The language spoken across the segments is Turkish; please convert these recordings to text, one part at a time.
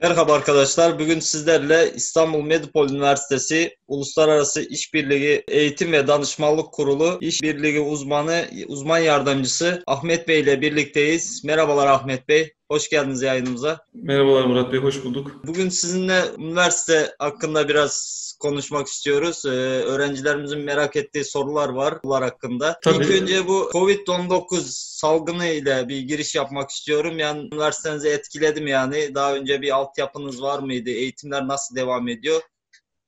Merhaba arkadaşlar. Bugün sizlerle İstanbul Medipol Üniversitesi Uluslararası İşbirliği Eğitim ve Danışmanlık Kurulu İşbirliği uzman yardımcısı Ahmet Bey ile birlikteyiz. Merhabalar Ahmet Bey. Hoş geldiniz yayınımıza. Merhabalar Murat Bey, hoş bulduk. Bugün sizinle üniversite hakkında biraz konuşmak istiyoruz. Öğrencilerimizin merak ettiği sorular var bunlar hakkında. İlk Tabii, önce bu Covid-19 salgını ile bir giriş yapmak istiyorum. Yani üniversitenizi etkiledim yani. Daha önce bir altyapınız var mıydı? Eğitimler nasıl devam ediyor?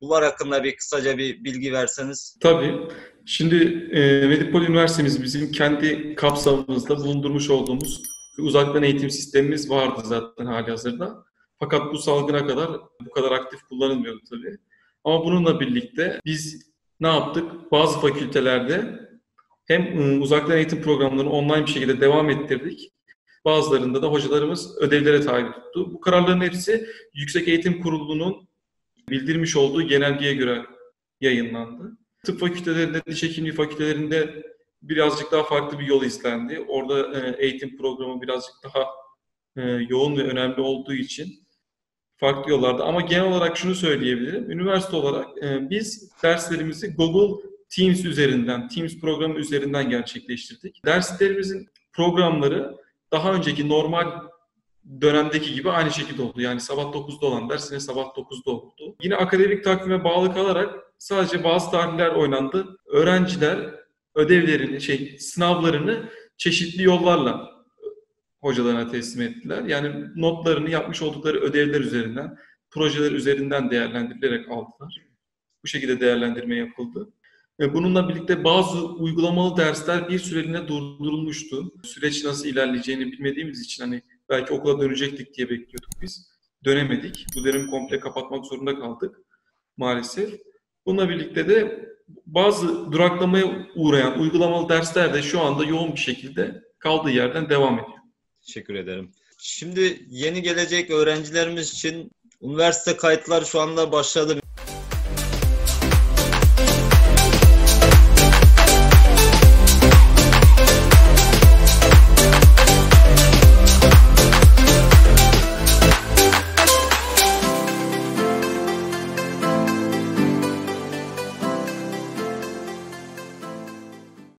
Bunlar hakkında bir kısaca bir bilgi verseniz. tabii. Şimdi Medipol Üniversitemiz bizim kendi kapsamımızda bulundurmuş olduğumuz bir uzaktan eğitim sistemimiz vardı zaten halihazırda. Fakat bu salgına kadar bu kadar aktif kullanılmıyordu tabii. Ama bununla birlikte biz ne yaptık? Bazı fakültelerde hem uzaktan eğitim programlarını online bir şekilde devam ettirdik. Bazılarında da hocalarımız ödevlere tabi tuttu. Bu kararların hepsi Yüksek Eğitim Kurulu'nun bildirmiş olduğu genelgeye göre yayınlandı. Tıp fakültelerinde, diş hekimliği fakültelerinde birazcık daha farklı bir yol izlendi. Orada eğitim programı birazcık daha yoğun ve önemli olduğu için farklı yollarda. Ama genel olarak şunu söyleyebilirim. Üniversite olarak biz derslerimizi Google Teams üzerinden, Teams programı üzerinden gerçekleştirdik. Derslerimizin programları daha önceki normal dönemdeki gibi aynı şekilde oldu. Yani sabah 9'da olan ders yine sabah 9'da oldu. Yine akademik takvime bağlı kalarak sadece bazı tarihler oynandı. Öğrenciler ödevlerini, sınavlarını çeşitli yollarla hocalarına teslim ettiler. Yani notlarını yapmış oldukları ödevler üzerinden, projeler üzerinden değerlendirilerek aldılar. Bu şekilde değerlendirme yapıldı. Bununla birlikte bazı uygulamalı dersler bir süreliğine durdurulmuştu. Süreç nasıl ilerleyeceğini bilmediğimiz için hani belki okula dönecektik diye bekliyorduk biz. Dönemedik. Bu dönemi komple kapatmak zorunda kaldık maalesef. Bununla birlikte de bazı duraklamaya uğrayan uygulamalı dersler de şu anda yoğun bir şekilde kaldığı yerden devam ediyor. Teşekkür ederim. Şimdi yeni gelecek öğrencilerimiz için üniversite kayıtları şu anda başladı.